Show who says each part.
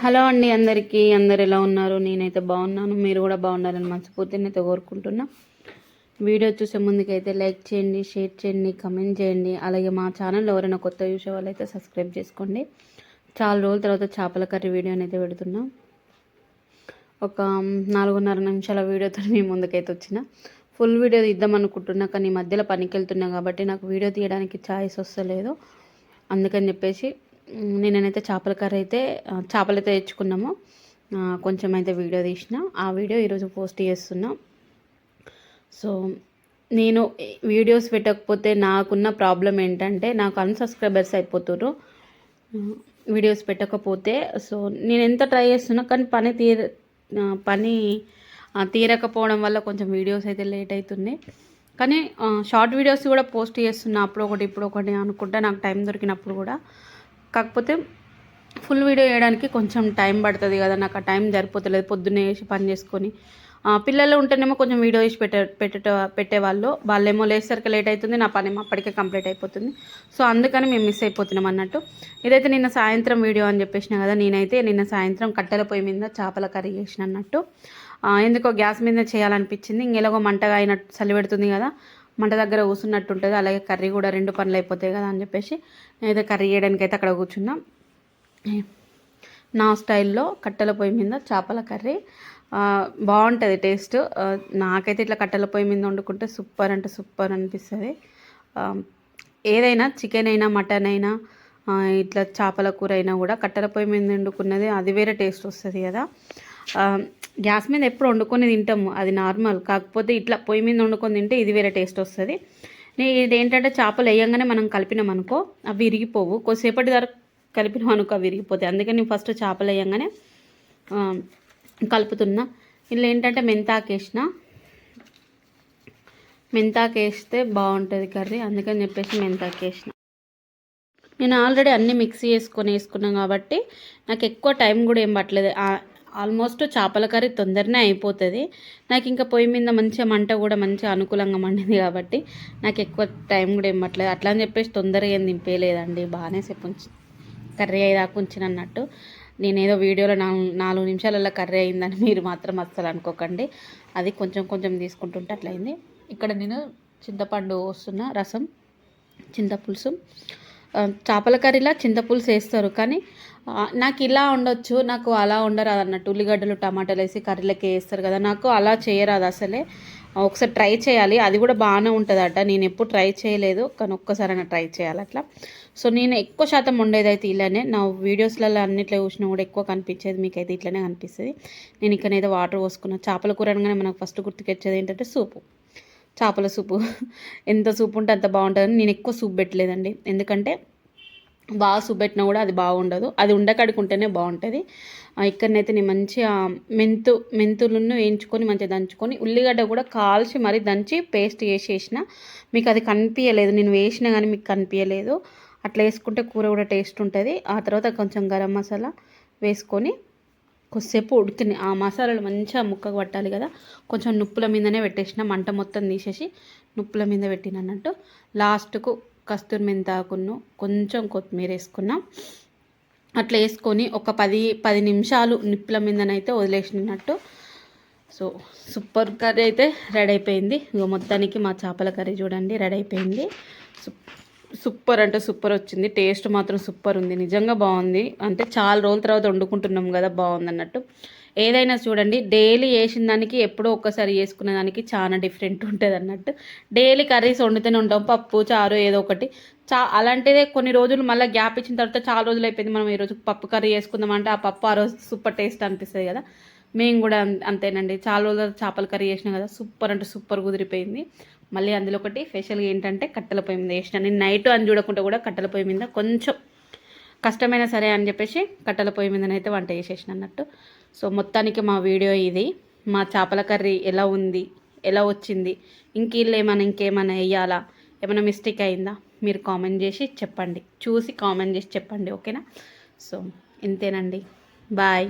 Speaker 1: Hello అండి, అందరు ఎలా ఉన్నారు? నేనైతే బాగున్నాను. మీరు కూడా బాగున్నారని మనస్ఫూర్తిగా అయితే కోరుకుంటున్నా. వీడియో చూసే ముందుకైతే లైక్ చేయండి, షేర్ చేయండి, కమెంట్ చేయండి. అలాగే మా ఛానల్ ఎవరైనా కొత్త చూసే వాళ్ళైతే సబ్స్క్రైబ్ చేసుకోండి. చాలా రోజుల తర్వాత చేపల కర్రీ వీడియోని అయితే పెడుతున్నా. ఒక 4:30 నిమిషాల వీడియోతో మీ ముందుకైతే వచ్చిన. ఫుల్ వీడియో ఇద్దాం అనుకుంటున్నా, కానీ మధ్యలో పనికి వెళ్తున్నా కాబట్టి నాకు వీడియో తీయడానికి ఛాయిస్ వస్తలేదు. అందుకని చెప్పేసి నేనైతే చేపల కర్రీ అయితే చేపలైతే తెచ్చుకున్నాము. కొంచెం అయితే వీడియో తీసిన, ఆ వీడియో ఈరోజు పోస్ట్ చేస్తున్నా. సో నేను వీడియోస్ పెట్టకపోతే నాకున్న ప్రాబ్లం ఏంటంటే, నాకు అన్సబ్స్క్రైబర్స్ అయిపోతున్నారు వీడియోస్ పెట్టకపోతే. సో నేను ఎంత ట్రై చేస్తున్నా, కానీ పని తీరకపోవడం వల్ల కొంచెం వీడియోస్ అయితే లేట్ అవుతున్నాయి. కానీ షార్ట్ వీడియోస్ కూడా పోస్ట్ చేస్తున్నా, అప్పుడు ఒకటి ఇప్పుడు ఒకటి అనుకుంటా, నాకు టైం దొరికినప్పుడు కూడా. కాకపోతే ఫుల్ వీడియో వేయడానికి కొంచెం టైం పడుతుంది కదా, నాకు ఆ టైం సరిపోతలేదు. పొద్దున్నే వేసి పని చేసుకొని పిల్లలు ఉంటేనేమో కొంచెం వీడియో వేసి పెట్టేవాళ్ళు. వాళ్ళేమో లేసరికి లేట్ అవుతుంది, నా పని ఏమో అప్పటికే కంప్లీట్ అయిపోతుంది. సో అందుకని మేము మిస్ అయిపోతున్నాం అన్నట్టు. ఇదైతే నిన్న సాయంత్రం వీడియో అని చెప్పేసిన కదా, నేనైతే నిన్న సాయంత్రం కట్టెల పొయ్యి మీద చేపల కర్రీ చేసిన అన్నట్టు. ఎందుకో గ్యాస్ మీద చేయాలనిపించింది. ఇంకెలాగో మంటగా అయినట్టు చలి పెడుతుంది కదా, మంట దగ్గర కూర్చున్నట్టు ఉంటుంది. అలాగే కర్రీ కూడా 2 పనులు అయిపోతాయి కదా అని చెప్పేసి నేనైతే కర్రీ చేయడానికి అయితే అక్కడ కూర్చున్నా. నా స్టైల్లో కట్టెల పొయ్యి మీద చేపల కర్రీ బాగుంటుంది టేస్ట్. నాకైతే ఇట్లా కట్టెల పొయ్యి మీద వండుకుంటే సూపర్ అంటే సూపర్ అనిపిస్తుంది. ఏదైనా చికెన్ అయినా మటన్ అయినా ఇట్లా చేపల కూర అయినా కూడా కట్టెల పొయ్యి మీద వండుకున్నది అది వేరే టేస్ట్ వస్తుంది కదా. గ్యాస్ మీద ఎప్పుడు వండుకొని తింటాము, అది నార్మల్. కాకపోతే ఇట్లా పొయ్యి మీద వండుకొని తింటే ఇది వేరే టేస్ట్ వస్తుంది. ఇది ఏంటంటే చేపలు వేయంగానే మనం కలిపినాం అనుకో అవి విరిగిపోవు, కొద్దిసేపటి వరకు కలిపినాం అనుకో అవి విరిగిపోతాయి. అందుకని నేను ఫస్ట్ చేపలు వేయంగానే కలుపుతున్నా. ఇలా ఏంటంటే మెంతాకు వేస్తే బాగుంటుంది కర్రీ, అందుకని చెప్పేసి మెంతాకు వేసిన. నేను ఆల్రెడీ అన్నీ మిక్సీ వేసుకున్నాం కాబట్టి నాకు ఎక్కువ టైం కూడా ఏం పట్టలేదు. ఆల్మోస్ట్ చేపల కర్రీ తొందరనే అయిపోతుంది. నాకు ఇంకా పొయ్యి మీద మంచిగా మంట కూడా మంచిగా అనుకూలంగా మండింది కాబట్టి నాకు ఎక్కువ టైం కూడా ఏం పట్టలేదు. అట్లా అని చెప్పేసి తొందరగా ఏం దింపేయలేదండి, బాగానే సేపు కర్రీ అయ్యేదాకా ఉంచిన అన్నట్టు. నేనేదో వీడియోలో 4 నిమిషాలలో కర్రీ అయిందని మీరు మాత్రం అస్సలు అనుకోకండి. అది కొంచెం కొంచెం తీసుకుంటుంటే అట్లయింది. ఇక్కడ నేను చింతపండు వస్తున్న రసం, చింతపులుసు. చేపల కర్రీలా చింతపులుసు వేస్తారు, కానీ నాకు ఇలా ఉండొచ్చు, నాకు అలా ఉండరాదు అన్నట్టు. ఉల్లిగడ్డలు టమాటాలు వేసి కర్రీలకి వేస్తారు కదా, నాకు అలా చేయరాదు అసలే. ఒకసారి ట్రై చేయాలి, అది కూడా బాగానే ఉంటుందట. నేను ఎప్పుడు ట్రై చేయలేదు, కానీ ఒక్కసారైనా ట్రై చేయాలి అట్లా. సో నేను ఎక్కువ శాతం ఉండేది అయితే ఇలానే. నా వీడియోస్లలో అన్నిట్లో చూసినా కూడా ఎక్కువ కనిపించేది మీకైతే ఇట్లనే కనిపిస్తుంది. నేను ఇక్కడైతే వాటర్ పోసుకున్నాను. చేపల కూర అనగానే మనకు ఫస్ట్ గుర్తుకొచ్చేది ఏంటంటే సూపు, చేపల సూపు. ఎంత సూప్ ఉంటే అంత బాగుంటుందని నేను ఎక్కువ సూప్ పెట్టలేదండి, ఎందుకంటే బాగా సూప్ పెట్టినా కూడా అది బాగుండదు, అది ఉండకడుకుంటేనే బాగుంటుంది. ఇక్కడనైతే నేను మంచిగా మెంతులను వేయించుకొని మంచిగా దంచుకొని ఉల్లిగడ్డ కూడా కాల్చి మరీ దంచి పేస్ట్ వేసేసిన. మీకు అది కనిపించలేదు, నేను వేసినా కానీ మీకు కనిపించలేదు. అట్లా వేసుకుంటే కూర కూడా టేస్ట్ ఉంటుంది. ఆ తర్వాత కొంచెం గరం మసాలా వేసుకొని కొద్దిసేపు ఉడికినాయి. ఆ మసాలాలు మంచిగా ముక్కకు పట్టాలి కదా, కొంచెం నుప్పుల మీదనే పెట్టేసిన, మంట మొత్తం తీసేసి నుప్పుల మీద పెట్టిన అన్నట్టు. లాస్ట్కు కస్తూరి మెంతాకును కొంచెం కొత్తిమీర వేసుకున్నాం. అట్లా వేసుకొని ఒక 10 నిమిషాలు నిప్పుల మీదనైతే వదిలేసినట్టు. సో సూపర్ కర్రీ అయితే రెడీ అయిపోయింది. ఇక మొత్తానికి మా చేపల కర్రీ చూడండి రెడీ అయిపోయింది. సూపర్ అంటే సూపర్ వచ్చింది, టేస్ట్ మాత్రం సూపర్ ఉంది, నిజంగా బాగుంది. అంటే చాలా రోజుల తర్వాత వండుకుంటున్నాం కదా, బాగుంది అన్నట్టు. ఏదైనా చూడండి, డైలీ వేసిన దానికి ఎప్పుడో ఒక్కసారి వేసుకునే దానికి చాలా డిఫరెంట్ ఉంటుంది అన్నట్టు. డైలీ కర్రీస్ వండుతూనే ఉంటాం, పప్పు చారు ఏదో ఒకటి. అలాంటిదే కొన్ని రోజులు మళ్ళీ గ్యాప్ ఇచ్చిన తర్వాత చాలా రోజులు అయిపోయింది, మనం ఈరోజు పప్పు కర్రీ చేసుకుందామంటే ఆ పప్పు ఆ రోజు సూపర్ టేస్ట్ అనిపిస్తుంది కదా. మేము కూడా అంతేనండి, చాలా రోజులు చేపల కర్రీ చేసినాం కదా, సూపర్ అంటే సూపర్ కుదిరిపోయింది. మళ్ళీ అందులో ఒకటి స్పెషల్గా ఏంటంటే కట్టెల పొయ్యి మీద వేసిన. నేను నైట్ అని చూడకుండా కూడా కట్టెల పొయ్యి మీద కొంచెం కష్టమైనా సరే అని చెప్పేసి కట్టెల పొయ్యి మీదనైతే వంట చేసేసిన అన్నట్టు. సో మొత్తానికి మా వీడియో ఇది. మా చేపల కర్రీ ఎలా ఉంది, ఎలా వచ్చింది, ఇంకేమైనా వేయాలా, ఏమైనా మిస్టేక్ అయిందా మీరు కామెంట్ చేసి చెప్పండి, చూసి కామెంట్ చేసి చెప్పండి, ఓకేనా. సో ఇంతేనండి, బాయ్.